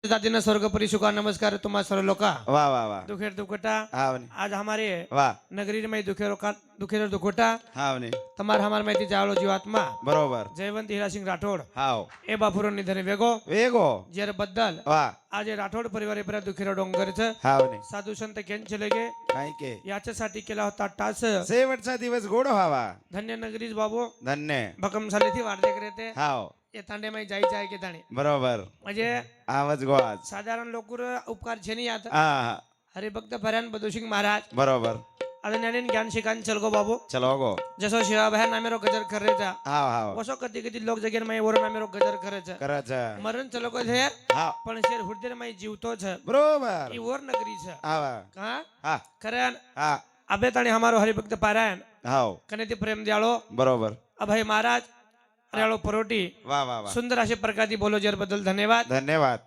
जातीनं स्वर्गपरी शुका नमस्कार तुम्हा सर्व लोका वाह वाह वाह दुखेर दुखोटा हाँ वनी आज हमारे वाह नगरी में दुखेर दुखोटा हाँ वनी तमार हमार माहिती जावलो जीवात्मा बरोबर जयवंत हिरासिंग राठोड हाव ए बापुरो निधन वेगो वेगो जेर बद्दल वाह आज हे राठोड परिवार पर दुखेर डोंगरच हाँ वनी साधू संत चले गे काय के याच्यासाठी केला होता टास शेवटचा दिवस गोड व्हावा धन्य नगरीच बाबू धन्य भकम झाले थी वाढते करते हाव ये तांडे माई जायचं आहे की ताणे बरोबर म्हणजे आवाज गोवाज साधारण लोकर उपकार छेनी आता हा हरिभक्त भरान बदुसिंग महाराज बरोबर आता ज्ञानेन ज्ञान शिकान चलगो बाबू चलो गो जसो शिवाबाहेर नामेरो गजर करायचा हाव हाव वसो कधी कधी लोक जगेर माई वर नामेरो गजर करायचा करायचं मरण चलको झेर हाव पण शेर हुडदेर माई जीवतो छ बरोबर ई वर नगरी छ हाव का हा खरन हा अभेत आणि हमारो हरिभक्त पारायण हाव कने ते प्रेम द्याळो बरोबर अभय महाराज रेळो परोटी वाह वाह वाह सुंदर असे प्रकारची बोलो जर बद्दल धन्यवाद धन्यवाद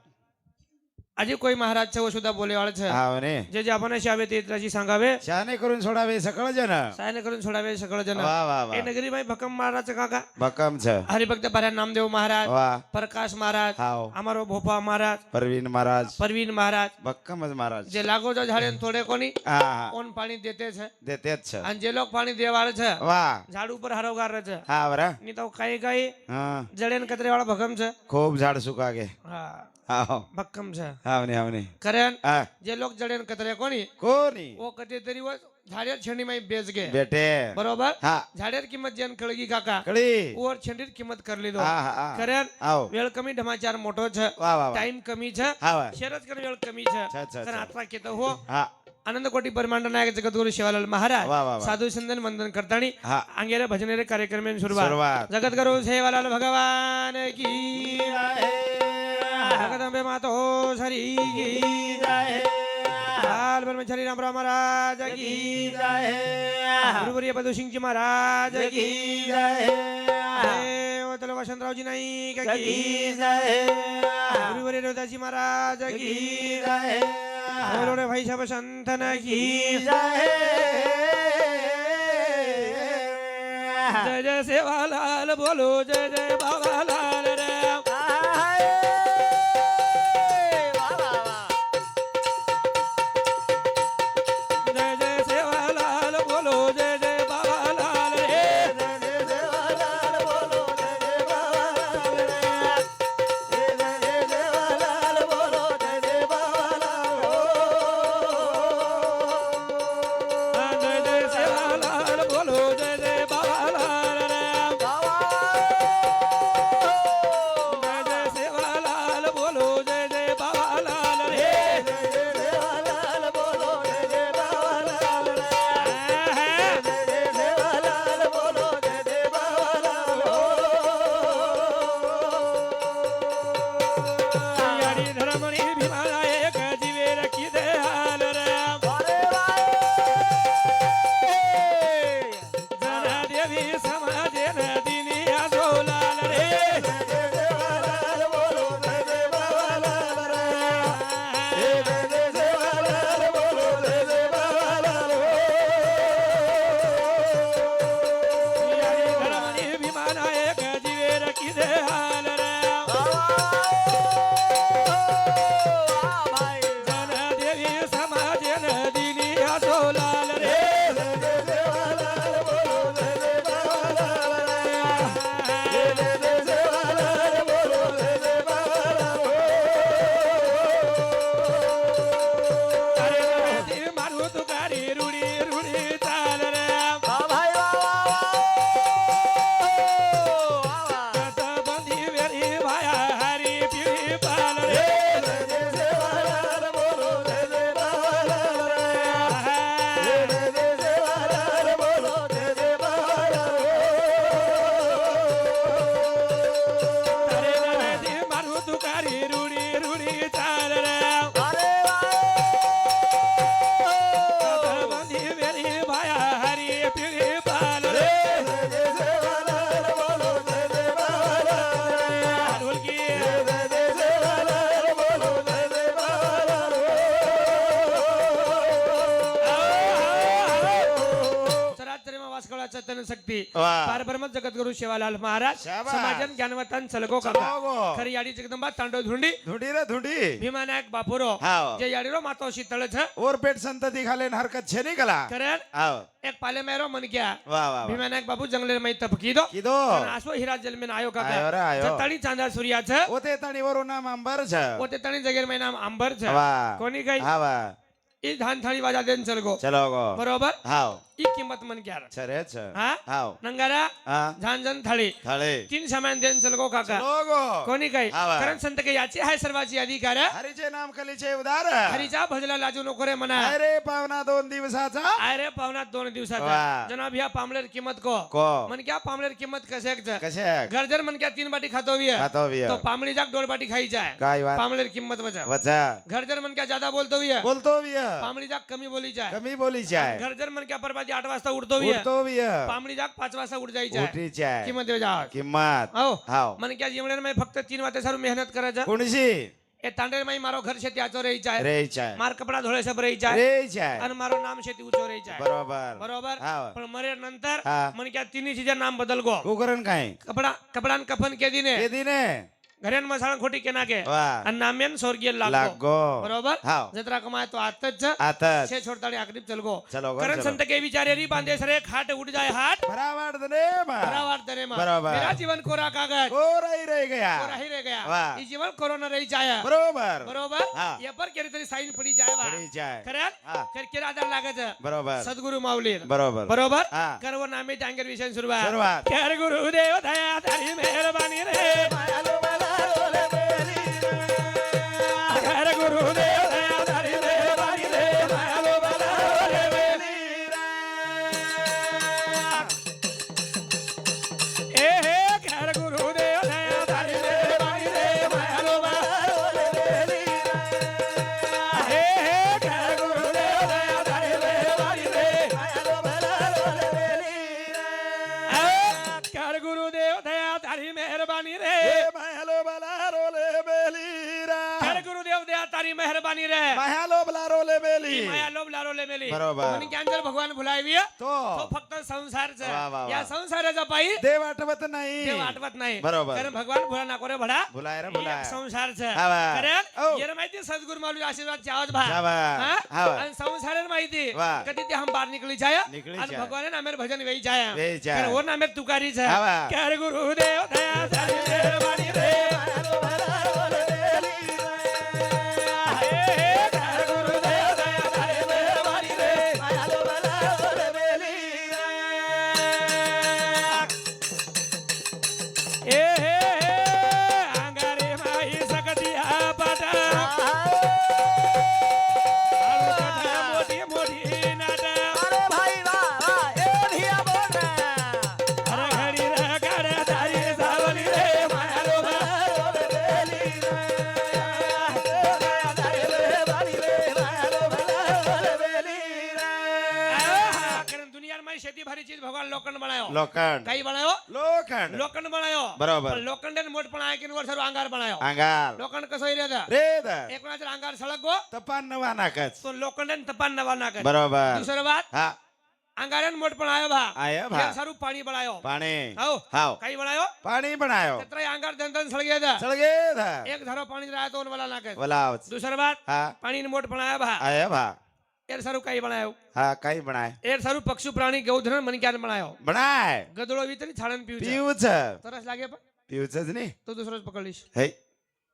अजी कोई महाराज छ सुद्धा बोले वाळ छ हाव ने जे जे आपण अशी हवे ते त्याची सांगावे शहाणे करून सोडावे सकळ जन सायन करून सोडावे सगळं जन वाह वाह ए वाह नगरी माई भकम महाराज काका भक्कम छ हरिभक्त पारायण नामदेव महाराज वाह प्रकाश महाराज हाव अमारो भोपा महाराज परवीन महाराज परवीन महाराज भक्कमच महाराज जे लागो जो झाडे थोडे कोणी हा हा कोण पाणी देते छ देतेच छ आणि जे लोक पाणी देवाळ छ वाह झाड ઉપર हरवगार छ हा बरा नि तो काही काही हा जडेन कतरे वाला भकम छ खूप झाड सुका गे हा हाव भक्कम छ हावने कारण हा जे लोक जडेन कतरे कोणी कोणी वो कधी तरी व झाड्यात छेंडी माई बेच गे बेटे बरोबर हा झाड्यात किंमत जेन कळगी काका कळी वर छेंडीत किंमत करली दो हा हा कारण आव वेळ कमी ढमाचार मोठो छ वा वा वा टाइम कमी छ हा वा शरद कर वेळ कमी छ छ, छ, कारण छ. आता केत हो हा आनंद कोटी ब्रह्मांड नायक जगद्गुरु शिवालाल महाराज वा, वा, वा. साधू संदन वंदन करतानी हा अंगेरे भजनेरे कार्यक्रम सुरुवात सुरुवात जगद्गुरु शिवालाल भगवान की जगदंबे मातो श्री की लाल ब्रह्मचारी रामराव महाराज की गुरुवर्य बदू सिंगजी महाराज की देवतल वसंतरावजी नाईक की गुरुवर्य रोदाजी महाराज की बोलोरे भाई साहब संतन की जय जय सेवालाल बोलो जय जय बाबालाल राम जय जय सेवालाल बोलो जय जय बाबालाल रे जय जय सेवालाल बोलो जय जय बाबालाल राम जय जय सेवालाल बोलो जय जय बाबालाल रे यारी धर्मणी भीमाला एक जीवे रखी दे हाल राम जना देवी समाजे नदिनी आजोलाल रे यारी धर्मणी भीमाला एक जीवे रखी दे हाल राम जना देवी समाजे नदिनी आजोलाल रे अरे मारू तुकारी रुडी रुडी चाल राम बंदी वेरी भाया हरी पिळी पाल रे शक्ती वा. पारब्रह्म जगद्गुरु शिवालाल महाराज शाबास. समाजन ज्ञानवतन चलगो काका चलगो. खरी याडी जगदंबा तांडव धुंडी धुंडी रे धुंडी भीमानायक बापुरो हाव. जे याडीरो मातोशी तळ छ और पेट संतती खाले न हरकत छे नहीं कला करण आओ एक पाले मेरो मन गया वाह वाह वाह भीमानायक बापू जंगले में तपकी दो किदो आसो हीरा जल में आयो आयो रे, काका आयो. जताळी चांदा सूर्या छ ओते तणी वरो नाम अंबर छ ओते तणी जगेर में नाम अंबर छ वाह कोणी काही हा वाह ई धान थाळी वाजा देन चलगो चलो गो बरोबर हाव ई किंमत मन क्या छरे छ हा हाव नंगारा हा झांझन थाळी थाळे तीन सामान देन चलगो काका लोगो कोणी काही हा वा. कारण संत काही याची आहे सर्वाची अधिकार हरीचे नाम कलीचे उदार हरीचा भजला लाजू नको रे म्हणा अरे पावना 2 दिवसाचा अरे पावनात 2 दिवसाचा वा. जनाब ह्या पामलेर किंमत को को मन क्या पामलेर किंमत कसे कसे गरजर मन क्या 3 बाटी खातो भी है खातो भी है. तो पामली जाक 2 बाटी खाई जाए काय बात पामलेर किंमत वजा वचा गरजर मन क्या ज्यादा बोलतो भी है बोलतो भी है पामली जाक कमी बोली जाए कमी बोली जाए गरजर मन क्या परबाजी 8 वाजता उठतो भी है उठतो भी है पामली जाक 5 वाजता उठ जाई जाए उठी जाए किंमत दे जाओ किंमत हो हाव मन क्या जीवनेर में फक्त 3 वाते सारू मेहनत करायचं कोणशी ए तांडेर माई मारो घर शेती आचो रही जाए रे चाय मार कपडा धोळे सब रही जाए रे चाय आणि मारो नाम शेती उचो रही जाए बरोबर बरोबर हाव. पण मरे नंतर हा. मन क्या तिन्ही चीजें नाम बदल गो कुकरन काय कपडा कफन के दिने ते दिने घरेन मसाला खोटी के नाके वाह आणि नाम्यान स्वर्गीय लागो लागो बरोबर हाव जत्रा कमाय तो आतच आता छे छोड़ताड़ी आखरी चलगो चलो गो, करण चलो. संत के विचारे री बांधे सरे खाट उठ जाए हाट बराबर दने भरा वाट दरे मा बरोबर. मेरा जीवन कोरा कागज ओ रही गया कोरा ही रह गया वाह. ई जीवन कोरोना रही जाए बरोबर बरोबर हा. ये पर केरी तरी साइन पड़ी जाए वा पडी जाय खरं हा. कर केरा आधार लागत बरोबर सद्गुरु माऊली बरोबर बरोबर हा. कर वो नामे जांगर विषय सुरुवात सुरुवात. कर गुरुदेव दया तारी मेहरबानी रे कर गुरुदेव दया तारी मेहरबानी रे मायालो बाला रे बेली ए हे कर गुरुदेव दया तारी मेहरबानी रे मायालो बाला रे बेली हे हे कर गुरुदेव दया तारी मेहरबानी रे मायालो बाला रे बेली कर गुरुदेव दया तारी मेहरबानी रे महलो बलारो ले बेलीरा कर गुरुदेव दया तारी मेहरबानी रे महलो बलारो ले बेली माया लोभ लारो ले मेली बरोबर. म्हणून की अंजर भगवान भुलावी तो तो फक्त संसारच वा, वा, वा. या संसाराचा पायी देव आठवत नाही देव आठवत नाही बरोबर. कारण भगवान भुला नको रे भडा भुलाय रे हे भुलाय. एक संसारच हा, वा. कारण औ. यार माहिती सद्गुरु माऊली आशीर्वाद चावत भा जा वा. हा? हा, वा. आणि संसारेर माहिती वा. कधी ते हम बाहर निकली जाय निकली आणि जाय. भगवान नामेर भजन वेई जाय वेई जाय. कारण वो नामेर तुकारी छ हा, वा. कर गुरुदेव दया तारी मेहरबानी रे मायालो भला रे बेली हे हे कर गुरुदेव दया तारी मेहरबानी रे मायालो भला रे बेली ए हे अंगारे माई सकतिया पाटा आलू कथा मोठी मोठी नाटा अरे घडी रे गाड्या दारी सावली रे मायालो भला रे बेली कारण दुनिया में शेती भारी चीज भगवान लोखंड बनायो लोखंड काही बनायो लोखंड लोखंड बनायो बरोबर. पण लोखंड मोठ पण आहे की वर सर्व अंगार बनायो अंगार लोखंड कसं रे दा रे द एक कोणाचं अंगार सळक गो तपान नवा नाकच तो लोखंड तपान नवा नाकत बरोबर दुसरं बात हा अंगारन मोठ पण आयो भा आया भा एक सारू पाणी बनायो पाणी हो हाव काही बनायो पाणी बनायो तत्र अंगार दंदन सळगे दा चलगे धा एक धारो पाणी राहतो आणि मला नाकत वलावच दुसरं बात हा पाणी मोठ पण आयो भा आया भा एर सारू काही बनायो हा काही बनाय एर सारू पक्षी प्राणी गौधन मन क्यान बनायो बनाय गदळो भी तरी छाडन पिऊ पिऊच तरस लागे पण पिऊचच नाही तो दुसरोच पकडलीस हे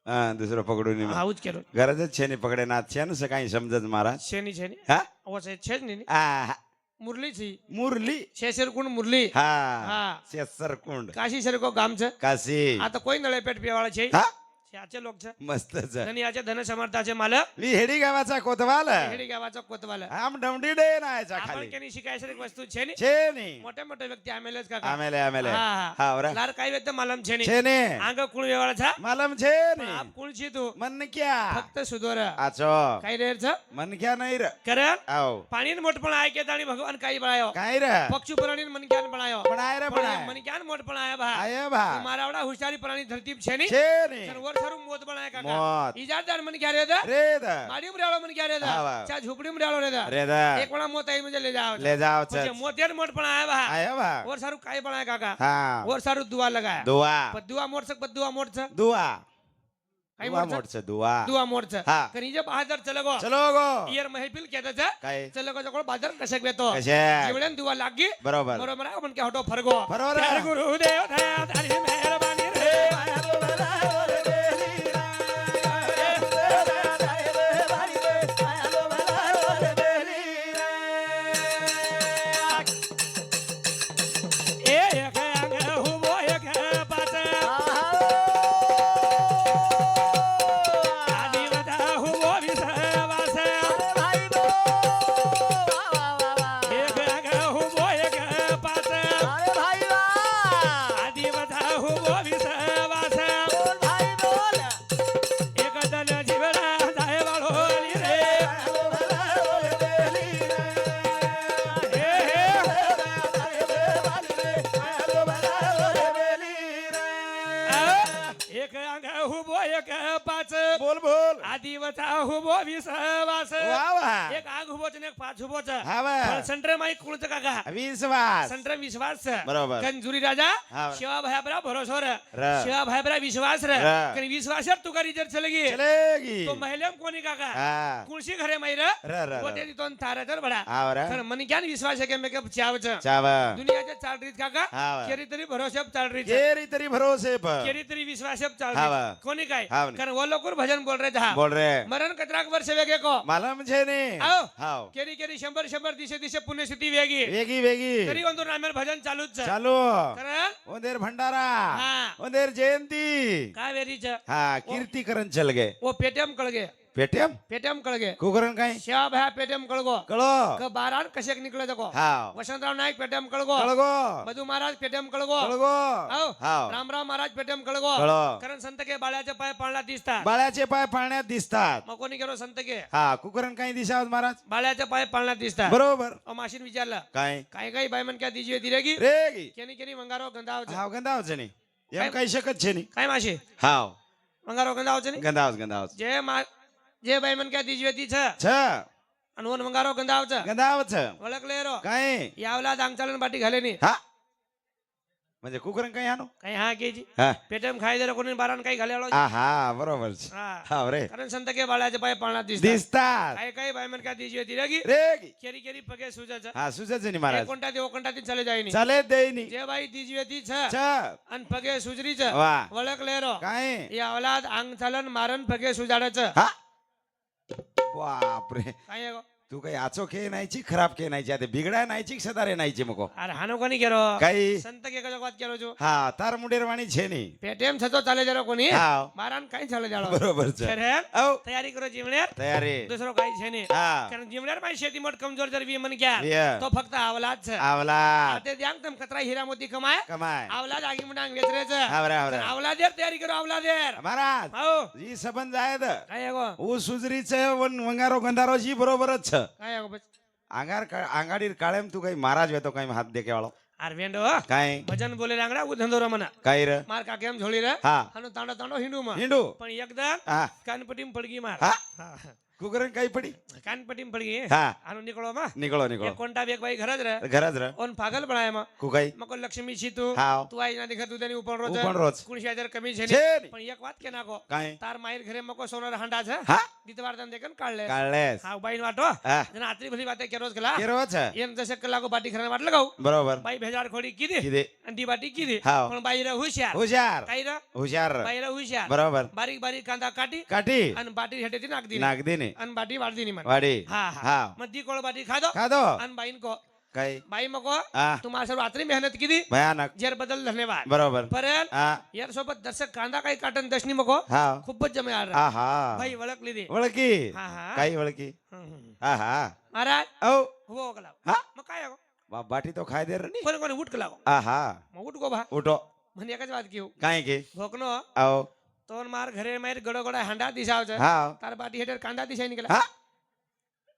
हा दुसरं पकडून ये मग. हाऊच केलो गरजच छेने पकडे ना छेन काही समजत महाराज शेनी शेनी हा वसे छेज नी आ, मुरली छी मुरली शेषर कुंड मुरली हा हा शेसर कुंड काशी शहर को गाम छ काशी आता कोई नळे पेट पिवाळा छे हा याचे लोक छ मस्तच धनियाचे धन समर्थाचे मालक मी हेडी गावाचा कोतवाल हेडी गावाचा कोतवाल आम डमडी डे नायचा आपण खाली केनी शिकायचं एक वस्तू छेनी छेनी मोठे मोठे व्यक्ती आमेलेच का आमेले आमेले हा हा ओरा लार काय व्यक्त मालम छेनी छेने अंग कुळ वेवाळा छ मालम छेनी आप कुळ छी तू मन क्या फक्त सुधोर आचो काय रेर छ मन क्या नाही र कारण आओ पाणी मोठपण आहे के आणि भगवान काही बळायो काय र पक्षी प्राणी मन ज्ञान बळायो बनाय रे बनाय मन ज्ञान मोठपण आहे भा आया भा मारावडा हुशारी प्राणी धरती छेनी छेनी तर वर સારું મોત બનાય કાકા મોત. ઈજાદાર મને ક્યારે હતા રે દ માડી મરાળો મને ક્યારે હતા હા, વાહ. ચા ઝૂંપડી મરાળો રહેતા રે દ એક વણા મોત આઈ મુજે ले जाओ ले जाओ પછી चच મોતેર મોટ પણ આયા आया बा और सारू काय बनाया काका हाँ और सारू दुआ लगाया दुआ पण दुआ मोड सक दुआ मोड छ दुआ काय दुआ मोड मोड से दुआ दुआ मोड छ हाँ. कनी जे बहादर चलो गो चलो गो ईयर महफिल कहता छ काय चलो गो जको बाजार कशक बेतो कशे जीवडन दुआ लागी बरोबर बरोबर आहे पण के हटो फरगो बरोबर आहे. त्यार गुरुदेव थया तारी मेहरबानी रे ए एक अंग हुबो एक पाच आदि वदा हुबो विसवास एक अंग हुबो एक पाच आदि वदा हुबो विसवास एक दन जीवना जाय वाळो आली रे एक अंग हुबो एक पाच बोल बोल आदि वदा हुबो विसवास वाह वाह एक आग हुबोच आणि एक पाच हुबोच हा बा संटर माई कोणतं काका विश्वास संटर विश्वास बरोबर. कंजुरी राजा हा. शिवा भायबरा भरोसा र र. शिवा भायबरा विश्वास र र. कनी विश्वासर तुकारी जर चलेगी चलेगी तो महिलेम कोणी काका हाँ कुणशी घरे माई र र कोते तिथून थारा तर बडा आवरा खर मनी क्या विश्वास आहे की मेकअप चावच चावा दुनियाच्या चाल रीत काका हा. केरी तरी भरोसा चाल रीत केरी तरी भरोसे पर केरी तरी विश्वास चाल हा. रीत कोणी काय हा. कारण वो लोकर भजन बोल रहे था बोल रहे मरण कतराक वर्ष वेगे को मालूम छे ने आओ. हाव केरी केरी 100 दिशे दिशे पुण्यस्थिती वेगी वेगी वेगी तरी ಒಂದು नामेर भजन चालूच छ चालू कारण ओंदेर भंडारा हा. ओंदेर जयंती कावेरी छ हाँ कीर्तिकरण चल गए वो पेटीएम कळगे पेटीएम कळगे कुकरण काय शिवा भया पेटीएम कळगो कळो क बारान कशेक निकळे जको हाव वसंतराव नाईक पेटीएम कळगो कळगो मधु महाराज पेटीएम कळगो कळगो आओ हाव रामराव महाराज पेटीएम कळगो कळो कारण संत के बाळ्याचे पाय पाळला दिसतात बाळ्याचे पाय पाळण्यात दिसतात मग कोणी गेलो संत के हा कुकरण काही दिसावत महाराज बाळ्याचे पाय पाळण्यात दिसतात बरोबर ओ माशीन विचारलं काय काय काय बाय मन क्या दीजिए दिरेगी रेगी केनी केनी मंगारो गंधाव हाव गंधावच नाही एम काही शकत छे नाही काय माशी हाव मंगारो गंधाव नाही गंधावच जे मा जे बाय मन क्या दीजिए ती छ छ अनवन मंगारो गंधाव छ गंधावच ओळखले रो काय यावला दांगचालन बाटी घाले नी हा म्हणजे कुकरण काही आणू काही हा केजी हा पेटम खाय जरा कोणी बारान काही घाले हा हा बरोबर छे. हा हाव रे कारण संत के बाळाचे पाय पाळण्यात दिसतात दिसतात काय काय बाय मन क्या दीजिए दिरेगी रेगी केरी केरी पगे सुजाच हा सुजच नाही महाराज कोणता देव कोणता ती चले जाईनी चाले देईनी जे बाई दीजिए ती छ छ अन पगे सुजरी छ वा ओळखले रो काय या औलाद अंग चालन मारन पगे सुजाडच हा बापरे काय आहे गो? तू काही आचो खे नाहीची खराब खे नाहीची आता बिगडा नाहीची सदारे नाहीची मको अरे हानो कोणी केरो काही संत के कजो बात केरो जो हा तार मुंडेर वाणी छे नाही पेटीएम छतो चाले जरो कोणी हाव मारन काही चाले जाळो बरोबर छे खरे औ तयारी करो जीवण्यात तयारी दुसरो काही छे नाही हा कारण जीवण्यात माई शेती मोठ कमजोर जर वी मन क्या ये. तो फक्त आवलाद छ आवला ते द्यांग तम कतरा हिरा मोती कमाय कमाय आवलाद आगी मुंडांग वेचरेच आवरा आवरा आवलादेर तयारी करो आवलादेर महाराज हो जी सबंध जायद काय आहे गो ऊ सुजरीचे वंगारो गंधारो जी बरोबरच छ काय आहे गो बच? आंगाडीर काळेम तू काही महाराज वेतो काही हात देके वाळो अरे वेंडो काय भजन बोले रांगडा उधंदो रो मना काय र मार का केम झोली रे हा हानो तांडो तांडो हिंडू मा हिंडू पण एकदा हा कानपटीम पडगी मार हा हा. कुकरण काही पडी कानपटीम पडगी हा हानो निकळो मा निकळो एक निकळो कोणता बेक बाई घरज रे घराच र ओन पागल बनाय मा कुकाई मको लक्ष्मी छी तू हाव तू आई ना देखत तू त्यानी उपन रोज उपन रोज. कुणशी हजार कमी छे छे नी. नी. पण एक बात के नाको काय तार मायर घरे मको सोनार हंडा छ हा दितवार दन देखन काढले काढलेस हा बाईन वाटो हा जन आतरी भली बाते केरोज गला केरोच येन जसे कलाको बाटी खरन वाट लगाऊ बरोबर बाई भेजाड खोडी किदे किदे आणि ती बाटी किदे हाव. पण बाई रे हुशार हुशार काय रे हुशार बाई रे हुशार बरोबर बारीक बारीक कांदा काटी काठी आणि बाटी हेटेती नाक दिली नागदिनी आणि बाटी वाढ दिली मन वाडी हा हा हा मग दी कोळ बाटी खादो खादो आणि बाईन को काय बाई मको हा तुम्हाला सर्व रात्री मेहनत किती भयानक जेर बदल धन्यवाद बरोबर परत हा यार सोबत दर्शक कांदा काही काटन दशनी मको हा खूपच जमे आर हा हा बाई ओळखली दे ओळखी हा हा काही ओळखी हम्म, हम्म. हा हा महाराज औ हो कला हा मग काय हो? बाटी तो खाय दे रे नी कोणी कोणी उठ कला हा हा मग उठ गो भा उठो म्हणजे एकच बात घेऊ काय की भोकनो औ तोन मार घरे मार गडो गडा हांडा दिसावच हा तार बाटी हेटर कांदा दिसाय निकला हा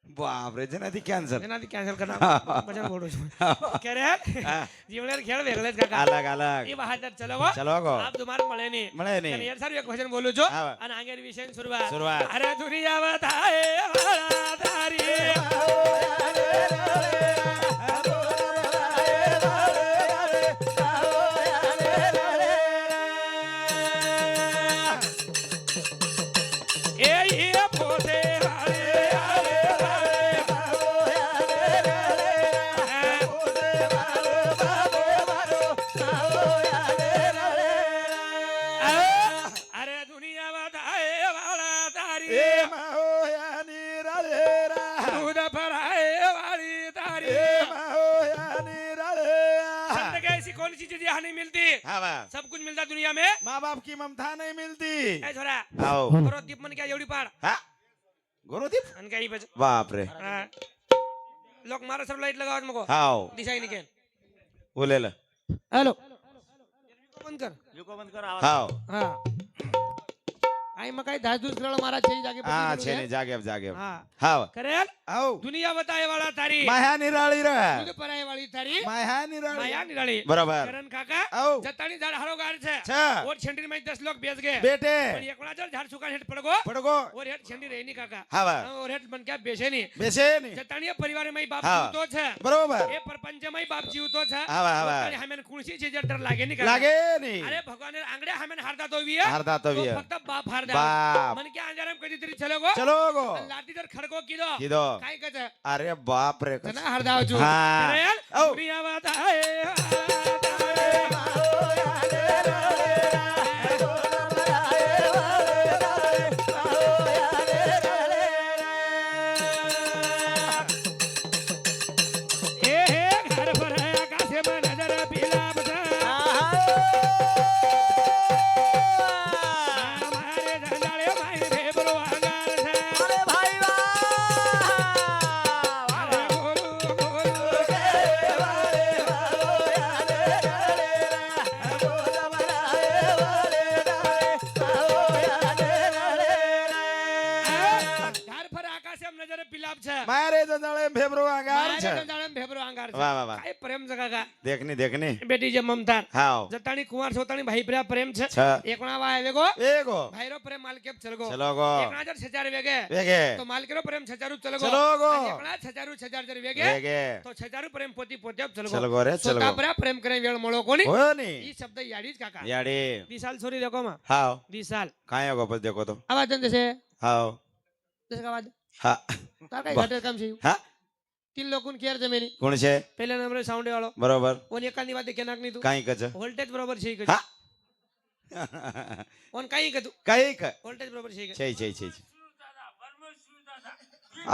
बापरे જેનાથી કેન્સર એનાથી કેન્સલ કરના ભજન બોલું છું કે રે જીવલેર ખેળ વેગળે જ કાકા અલગ અલગ એ બહાદર ચલો ગો ચલો ગો આપ તમારે મળે નહીં અને યાર સારું એક ભજન બોલું છું હા. અને આગળ વિશે શરૂઆત શરૂઆત. અરે દુનિયા બતાએ વાળા તારી એ પોતે અરે દુનિયા બતાએ વાળા તારી दूध फराए वाली तारी संत के ऐसी कौन सी चीज यहाँ नहीं मिलती હા વાહ सब कुछ मिलता दुनिया में माँ बाप की ममता नहीं मिलती ए छोरा आओ करो दीप मन क्या एवढी पाड हाँ गुरुदीप अन काही बच बाप रे हाँ. लोक मारा सब लाइट लगावत मको हाओ दिसाई नहीं केन बोलेल हेलो बंद कर हाओ हाँ आई में काही धास दूस करा मारा छे जाके हाँ छे ने जागे जागे हाँ हाओ करेल आओ दुनिया बताए वाला तारी माया निराळी रे दूध फराए वाली तारी माया निराळी माया निराळी बरोबर करण काका आओ जतानी झाड हरो गार छे छ और छेंडी में 10 लोग बेच गए बेटे पण एकला जर झाड सुका हेट पडगो पडगो और हेट छेंडी रेनी काका हा वा और हेट बन क्या बेचे नहीं बेसे नी जतानी परिवार में बाप हाँ. जीवतो छे बरोबर ए परपंच में बाप जीवतो छे हा वा हा वा जतानी हमें कुणसी चीज डर लागे नहीं काका लागे नी अरे भगवान आंगडे हमें हारदा तो विया हारदा तो विया. फक्त बाप हारदा बाप. मन क्या अंजारम कधी तरी चलो गो चलो गो लाठी जर खडको किदो किदो काय कच अरे बाप रे जना हारदा होजू हाँ. अरे यार औ. दुनिया बताए घर पर है आकाश में नजर पीला बता हमारे धंधाड़े भाई भेबरो आगार है अरे गोलू गोलू घर पर आकाश में नजर पिलाप छे मारे जंजाळे भेबरो आगार मारे छ धंधाड़े में भेबरो आगार छे वाह वाह वाह काय प्रेम जगा का देखनी देखनी बेटी जे ममता हाओ जतानी कुंवर सोतानी भाई प्रेम प्रेम छे छ एकणा वा आवेगो एगो भाईरो प्रेम मालके चलगो चलो गो एकणा जर छचार वेगे वेगे तो मालकेरो प्रेम छचारू चलगो चलो गो एकणा छचारू छचार जर वेगे वेगे तो छचारू प्रेम पोती पोते चलो चलगो गो रे चलो सोता गो प्रेम प्रेम करे वेळ मळो कोणी हो नी ई शब्द याडीच काका याडे दिसाल सोरी देखो मा हाओ दिसाल काय गो बस देखो तो आवाज जन जसे हाओ जसे का आवाज हा तार काय बा- घाटे काम छे हा तीन लोकून केर जमेनी कोण छे पहिले नंबर साऊंड वाळो बरोबर ओन एकानी वाते केनाक नी तू काय कच व्होल्टेज बरोबर छे हा ओन काही का तू काय क व्होल्टेज बरोबर छे का छे छे छे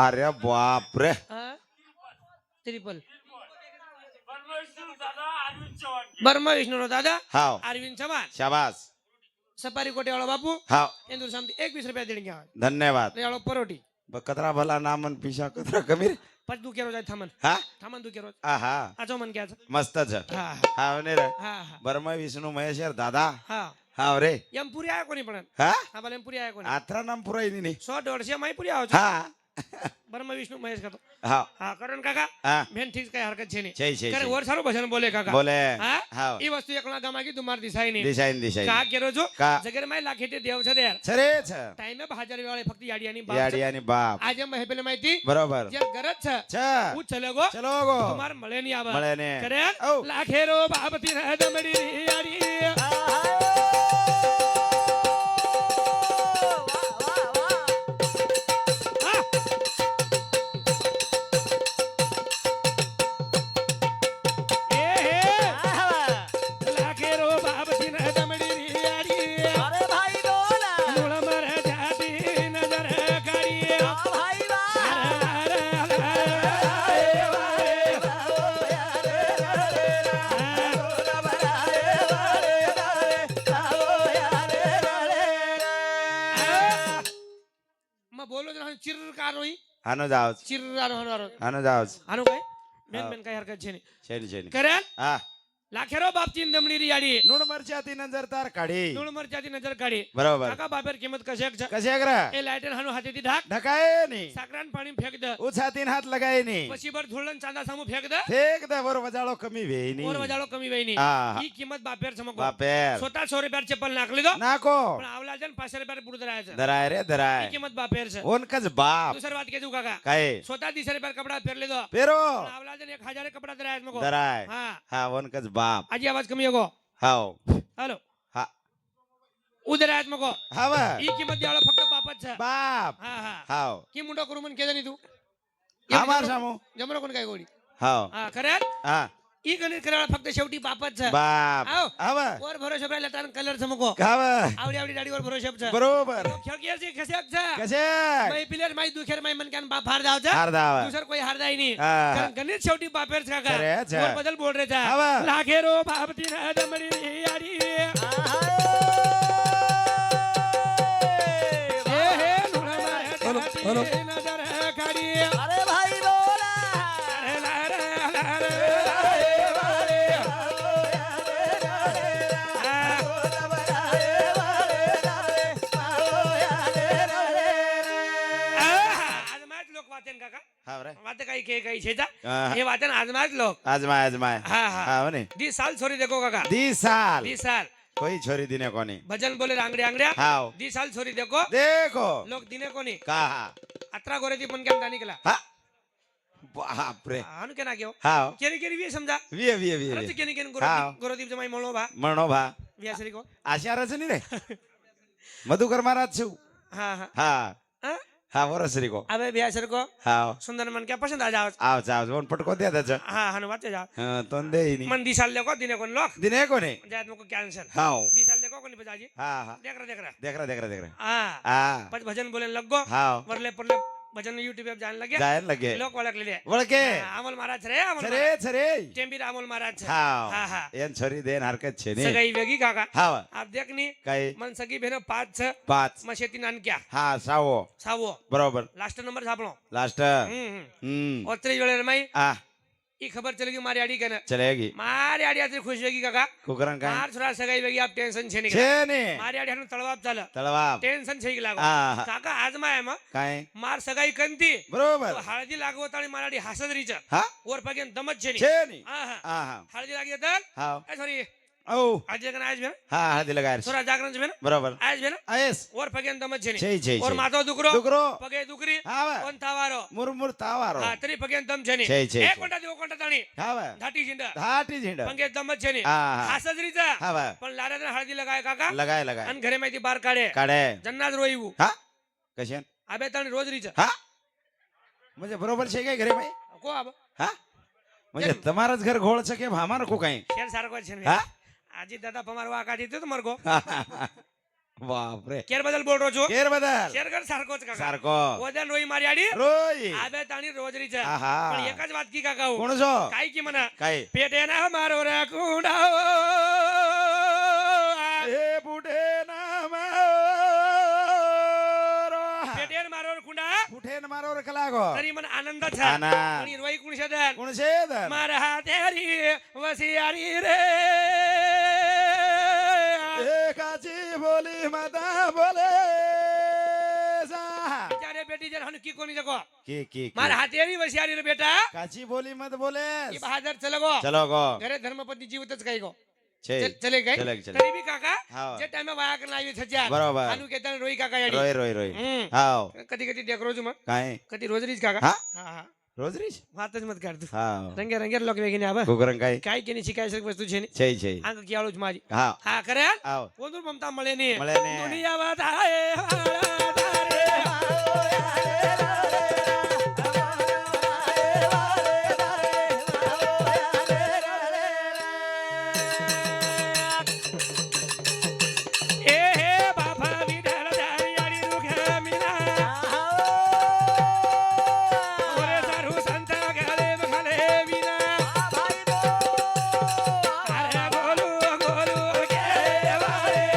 अरे बाप रे हां ट्रिपल बर्मा विष्णू दादा हाओ अरविंद चव्हाण शाबाश सफारी कोटे वाला बापू हाओ इंदूर सामती 21 रुपया देणी घ्या धन्यवाद रे वाळो परोटी कतरा भला नामन पिशा कतरा कमी रे पच दु केरो जाय थामन हा थामन दु केरो आहा आजो मन क्याच मस्त छ हा हा ने रे हा बर्मा विष्णू महेश यार दादा हा हा रे एम पुरी आया कोणी पण हा हा भले एम पुरी आया कोणी आत्रा नाम पुराई नी 100 150 माई पुरी आयो हा बर्मा विष्णू महेश का तो हा हा करण काका हा मेन ठीक काय हरकत छे नी छे छे करे छे. वर सारो भजन बोले काका बोले हा हाओ ई वस्तु एकला गमागी तुम्हार दिसाई नी दिशाईन दिशाईन का केरो जो का जगेर माई लाखेटे देव छ देर छरे छ टाइम भाजर वेळे फक्त याडी आणि बाप याडी आणि बाप आज हम हेपेले माहिती बरोबर जे गरज छ छ उ चले गो चलो गो तुम्हार मळे नी आवा मळे ने करे औ. लाखेरो बाप तीन दमडी याडी हा. ए हे. लाखेरो बाप तीन दमडी याडी मूळ मर जाती नजर काढी मग बोलो जरा चिर कारोई आनो जाओ चिर आरो आनो जाओ आनो काय मेन मेन काय हरकत छे नी छेनी छेनी करे हा लाखेरो बापची दमडी याडी नुण मरच्याती नजर तार काढी नुळ मरच्याची नजर काढी बरोबर काका बापेर किंमत कशा कसे अग्रा ए लायटर हाणू हातेती ढाक ढकाय नी साकरान पाणी फेक द उछातीन हात लगाय नी पशीभर धुळण चांदा सामू फेक द फेक द वर वजाळो कमी वेईनी ओर वजाळो कमी वहिनी हा. ही किंमत बापेर समको बापेर स्वतः 100 रुपयार चप्पल नाकली दो नाको पण आवला जन 500 रुपयार पुढे राहायचं दराय रे ही दराय किंमत बापेर ओनकच बाप दुसरी बात के तू काका काय स्वतः 200 रुपयार कपडा फेरले दो पेरो पण आवला जन 1000 कपडा राहायचं मको दराय हा हा ओनकच बाप आजी आवाज कमी येगो हाव हॅलो हा उधर आहेत मको हाव ही किंमत द्यावला फक्त बापच बाप हा हा हाव की मुंडा करू म्हण केलं नाही तू आमार सामू जमरो कोण काय गोडी हाव हा खरं हा ही गणित करायला फक्त शेवटी बापच बाप हाव. हाव वर भरोसा राहिला तर कलर समको हाव आवडी आवडी दाढीवर भरोसा बरोबर खेळ खेळचे कसे अक्षा कसे मै प्लेयर माई दुखेर माई मन कान बाप हार जावचा हार दावा दुसर कोई हार जाई नाही हा. कारण गणित शेवटी बापेर काका खरंच. वर बदल बोल रे था हाव. लाखेरो बापती ना दमडी याडी हे हे नुळा मारे हॅलो. नजर काढी अरे भाई बोला अरे ला रे ला रे आजमात लोक वाचन काका हाव रे वाच काही के काही छेचा हा. हे वाचन आजमात लोक आजमाय हा हा हाव ने 20 साल छोरी देखो काका दी साल 20 साल कोई छोरी दिने कोनी भजन बोले रांगड़े आंगड़िया हाव 20 साल छोरी देखो देखो लोक दिने कोणी कहा अत्रा गोरेती पण केम निकला हा बाप रे हानु केना घेऊ हाव केरी केरी वी समजा विये विये विये खरंच केनी केन हाव. गोरोती गोरोती जमाई म्हणलो भा म्हणो भा व्यासरी को आशा रचनी रे मधुकर महाराज छु हा हा हा हा? हा वरसरी को अबे व्यासरी को हाव सुंदर मन क्या पसंद आ जाओ आव चाव जोन पटको द्या त्याच हा हनु वाचे जाओ तोन दे नी मन 20 साल देखो दिने कोन लोक दिने कोने जात मको कैंसर हाव 20 साल देखो कोनी बजाजी हा हा देख रहा देख रहा हा हा पच भजन बोले लगो हाव वरले परले भजन YouTube पे जान लगे जायन लगे लोक ओळखलेले वळके अमोल महाराज रे अमोल छरे छरे टेंबीर अमोल महाराज हाव हा हा एन छोरी देन हरकत छे ने सगळी वेगळी काका हाव आप देखनी काय मन सगळी भेन 5 6 पाच म शेती नानक्या हा सावो सावो बरोबर लास्ट नंबर सापड़ो लास्ट और तेरी वेळे माई आ ई खबर चलेगी मारी आड़ी कहना चलेगी मारी आड़ी आते खुश होगी काका कुकरन काय मार सुरा सगळी वेगळी आप टेंशन छे छे निकला ने मारी आड़ी हनु तळवाप झालं तळवाप टेंशन छे लागो हा. काका आज माय मग काय मार सगळी कंती बरोबर हळदी लागवत आणि माराडी हसत रीच हा वर पगेन दमत छे छे ने हा हा हा हा हळदी लागी तर हाव सॉरी ओ आज जगन आज भेन हा हळदी लगायर सुरा जागरण भेन बरोबर आज भेन आयस वर पगेन दमत छे छे छे और मातो दुकरो दुकरो पगे दुकरी हाव कोण थावारो मुरमुर तावारो हा तरी पगेन दम छे छे, छे, एक छे. कोणता देव कोणता ताणी हाव धाटी झिंड धाटी झिंड पंगे दमत छे हा, हा. हसत रीचा हाव पण लाऱ्याने हळदी लगाय काका लगाय लगाय आणि घरे माहिती बार काढे काढे जन्नात रोईवू हा कशान आबे ताणी रोज रीच हा म्हणजे बरोबर છે કે ઘરે ભાઈ को आब હા म्हणजे તમારા જ ઘર ઘોળ છે કે ભામાર કો કાઈ शेर सारखो छे હા आजी दादा पमार वाका देतो तुम्हार को બાપ રે केर बदल बोल रो छो કેર બદલ शेर घर सारखोच काका સારકો ओदन रोई मारी आडी રોઈ आबे ताणी रोज रीच આહા पण एकच વાત की काका हो કોણ છો काय की म्हणा કાઈ पेटे ना मारो रे कुंडा એ બુઢે ના મારો पेटेर मारो रे कुंडा બુઢે ન મારો રે કલાગો तरी मन आनंद छ આનંદ. आणि रोई कुण शदन કોણ છે દર मार हातेरी वसियारी रे એ કાચી બોલી માતા બોલે સા बिचारे बेटी जन हन की कोणी जको की मार हातेरी वसियारी रे बेटा કાચી બોલી મત બોલે ये बहादुर चलो चलो गो घरे धर्मपत्नी जीवितच काही गो છે चले काय चले, चले. तरी बी काका हाव. जे टाइम वाया करना आवी छज्जा बरोबर. अनु केतन रोई काका याडी રોય રોય રોય हम्म. હાવ कधी कधी देख रोज मग કાઈ कधी रोज रीच काका हा हा हा રોજ રીશ वातच मत काढ तू હાવ रंगे रंगे लोक वेगने आबा કુકરન કાઈ काय केनी शिकायचं वस्तू छे છે છે अंग कियाळूच माझी હાવ हा करे આવ कोंदूर ममता मळे ने મળે ને दुनिया वादाए वाळा तारे ए हे बाबा विठ्ठल दारी आडी रुखे मीना ओरे सारू संत गाले बखले मीना अरे गोलू गोलू के वाले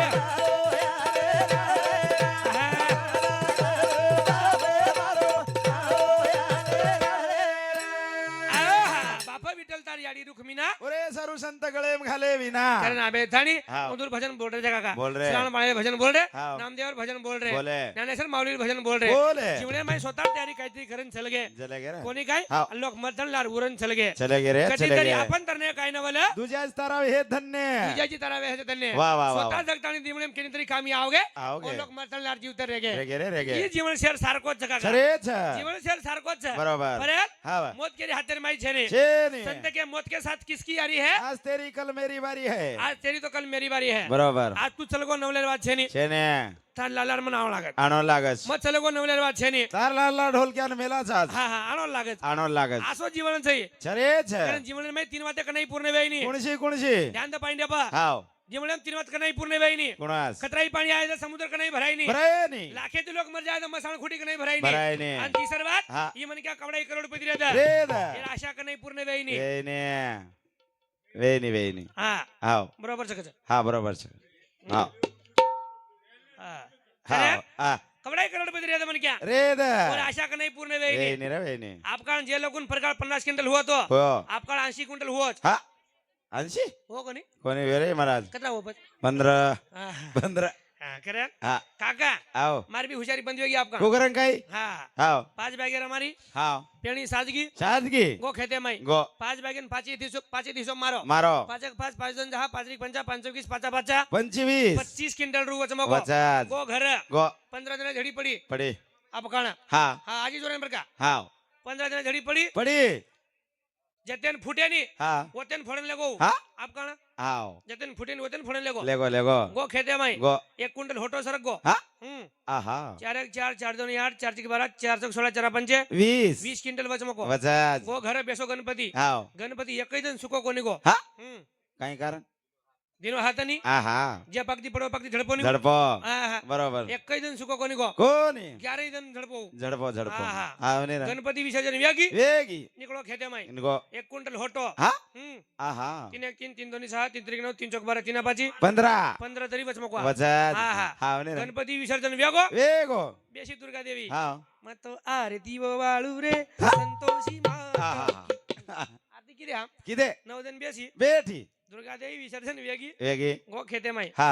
विना कारण आबे थानी हाँ। मधुर भजन बोल रहे थे काका बोल रहे। श्रावण माळे भजन बोल रहे हाँ। नामदेवर भजन बोल रहे बोले। ज्ञानेश्वर माऊली भजन बोल रहे बोले। जीवने में स्वतः तयारी काहीतरी करून चल गे चले गे रे कोणी काय हाँ। लोक मर्दन लार उरण चल गे चले गे रे चले कधीतरी गे आपण तर नाही काय नवलं तुझ्याच ताराव हे धन्य तुझ्याची तरा वेळेस त्यांनी वाह, वाह, वाह, स्वतः जगताना दिवणे केनीतरी कामी आवगे आवगे. लोक मर्दन लार जीवतर रे गे रे गे रे रे गे ही जीवन शेर सारखोच काका सरेच जीवन शेर सारखोच बरोबर. परत हाँ। मौत के हाथ में छे ने छेनी संत के मौत के साथ किसकी यारी है आज तेरी कल मेरी बारी है आज तेरी तो कल मेरी बारी है बरोबर आज तू चल गो नवलेर वाद छे नी छेने थान लालार म्हणावं लागत आणो लागस मग चल गो नवलेर वाद छे नी तार लाला ढोलक्यान मेलाच आज हा हा आणो लागत आणो लागस असो जीवन आहे चरेच कारण जीवन में तीन वाते कनाई पूर्ण वेईनी कोणशी कोणशी ध्यान द पाणी पा हाव जीवन में तीन वात कनाई पूर्ण वेईनी कोणास खतराई पाणी आहे तर समुद्र कनाई भरायनी बरायनी लाखेती लोक मर जाए तो मसाण खुटी कनाई भरायनी. भरायनी आणि तिसरी बात हा. ही मन क्या कवडा 1 करोडपती रहता रे दा ये आशा कनाई पूर्ण वेईनी वेनी वेनी वेनी हा हाव बरोबर सकच हा बरोबर છે हाव हा हाव खरं? हा कवडा 1 करोडपती रहता मन क्या रे दा और आशा कनाई पूर्ण वेईनी वेनी रे वेनी आपका जे लोकून प्रकार 50 क्विंटल हुआ तो हो आपका 80 क्विंटल हुआ हा 80 हो कोणी कोणी वेरे महाराज कतरा हो पण 15 हा 15 हा करे हा काका आओ मारी भी हुशारी बंदी होगी आपका कुकरन काही हा हाव 5 बैगेर हमारी हाव पेणी साजगी सादगी गो खेते माई गो 5 बैगेन 5 दिसो मारो मारो 5 एक 5 5 जन 10 5 एक 5 5 21 5 5 25 25 क्विंटल रू वचमको वचाज गो घर गो 15 दिन झड़ी पड़ी पडी आप काना हा हा आजी जोरे बर का हाव 15 दिन झड़ी पड़ी पडी जतेन फुटे नी हा वतेन फोड़न लगो हा आप काना हाव जतेन फुटे नी वतेन फोड़न लगो लेगो लेगो गो खेते माई गो 1 क्विंटल होटो सरक गो हा हम्म आहा 4 एक 4 4 2 8 4 6 12 4 16 4 5 20 20 क्विंटल वचमको वचाज गो घर बेसो गणपती हाव गणपती एकही जण सुको कोणी गो हा हम्म काही कारण दिनो हातानी आहा जे पगती पडो पगती झडपोनी झडपो हा हा बरोबर एकही जण सुको कोणी गो कोणी 11 जण झडपो झडपो झडपो आहा. हाव ने गणपती विसर्जन व्यागी वेगी निकलो खेते माई गो 1 क्विंटल होटो हा हम्म आहा 3 1 3 3 2 6 3 3 9 3 4 12 3 5 15 15 तरी वचमको वचाज आहा. हाव ने गणपती विसर्जन व्यागो वेगो बेशी दुर्गा देवी हाव मत आरती वाळू रे संतोषी माता आहा आरती किती हा किदे 9 जण बेशी बेठी दुर्गा देवी विसर्जन व्यागी वेगी गो खेते माई हा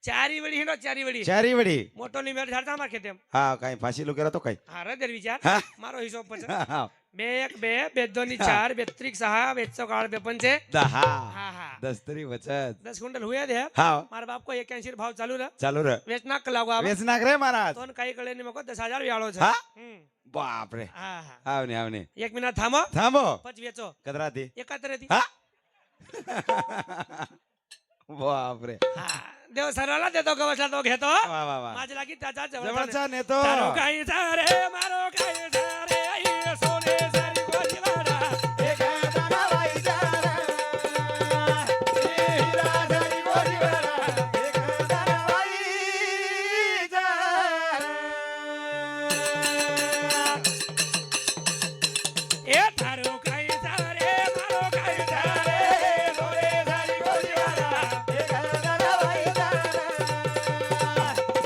चारी वेळी हिंडो चारी वेळी चारी वडी मोटो लिमेट झाडता मार खेते हा काही फाशी लुकेरा तो काही हा रदर विचार हा मारो हिशोब पच हा बे एक बे बेदोनी 4 बेत्रिक 6 बेचो काळ बेपंचे 10 हा हा दस्तरी वचत 10 क्विंटल हुए दे हाव मार बाप को 81 भाव चालू रे चालू रे वेचना लागो आप वेचनाक रे महाराज तोन काही कळे नि मको 10,000 व्याळो छ हा बाप रे हा हा हाव ने 1 मिनिट थांबो थांबो पच वेचो कदराती एकात्र ती हा बाप रे हा देव सरला देतो गवसला तो घेतो वा वा वा माझ्या लागी त्याचा जवळचा नेतो तारो काही रे मारो काही रे आई सोने सारी गोजीवाडा ए तारो काही रे मारो काही रे सोने सारी गोजीवाडा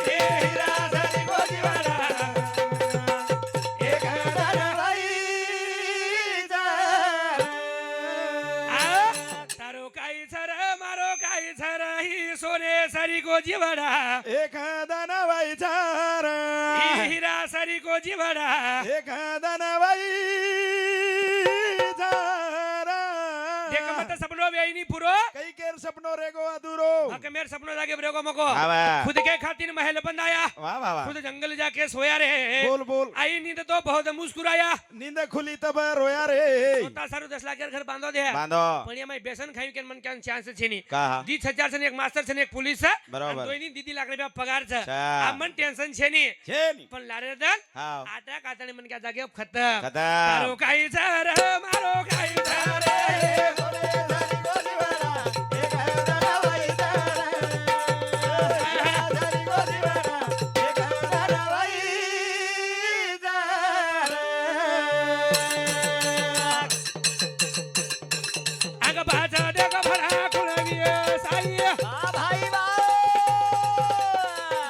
ए हिरा सारी गोजीवाडा तारो काही मारो काही ही सोने सारी गोजीवाडा एखादा नवाईचा ही हिरा सारी गोजीवाडा एखादा नवाईचा देख मत सपनो वेईनी पुरो कई केर सपनो रेगो अधूरो हक मेर सपनो जाके ब्रेगो मको आवा खुद के खातिर महल बनाया वाह वाह वाह खुद जंगल जाके सोया रे बोल बोल आई नींद तो बहुत मुस्कुराया नींद खुली तब रोया रे सोता सारू 10 लाख घर बांधो दे बांधो पण ये मैं बेसन खाई के मन क्या चांस छे नी कहा 20,000 से एक मास्टर से एक पुलिस है बरोबर. दोनी दीदी लाख रुपया पगार छे अच्छा. आमन टेंशन छे नी छेनी पण लारे दन हाव आटा कातणी मन क्या जागे खत्म कदा तारो काही मारो काही रे अग बाजा देख भरा कुळवी साई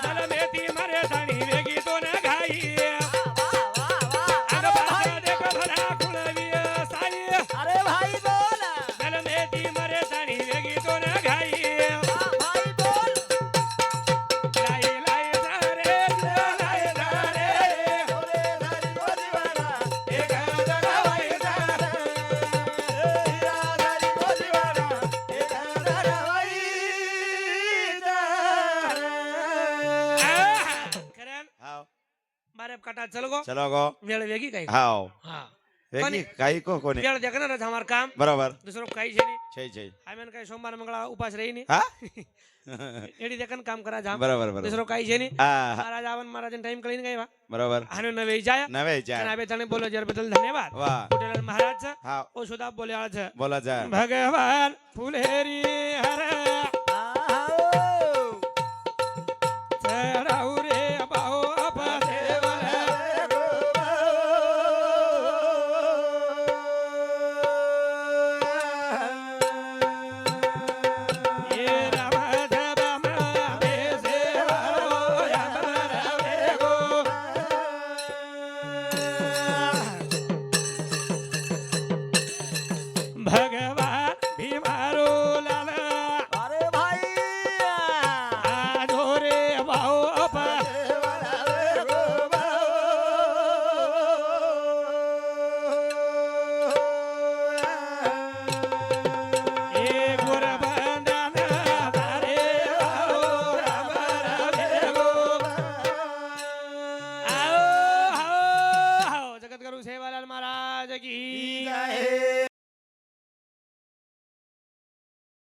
जल मेथी मारे दाणी वेगी तो न घाई अग बाजा देख भरा कुळवी साई अरे भाई बोला जल मेथी मारे दाणी वाटा चल गो चलो गो वेळ वेगळी काही हाव हा वेगळी काही को कोणी वेळ देखणार हमार काम बरोबर दुसरं काही છે નહીં छै छै आम्ही काही सोमवार मंगळवार उपास રહી નહીં हा એડી દેખન કામ કરા જામ बरोबर बरोबर दुसरं काही છે નહીં हा हा, महाराज આવન महाराजन टाइम कळीन गई वा बरोबर आणि नवे जाया नवे आणि चार आबे तने बोलो जर बदल धन्यवाद वा कुटेल महाराज हा ओ सुदा बोले आळच बोला जा भगवान फुलेरी हर चढाऊ रे भाऊ अपदेवर ये राम जबम बेसेवरो यमर वेगो भगवान भीमारो लाला अरे भाई आधोरे भाऊ अप ए गुरबंधन धारे भाऊ रमर वेगो आओ आओ जगत गुरु सेवालाल महाराज की जय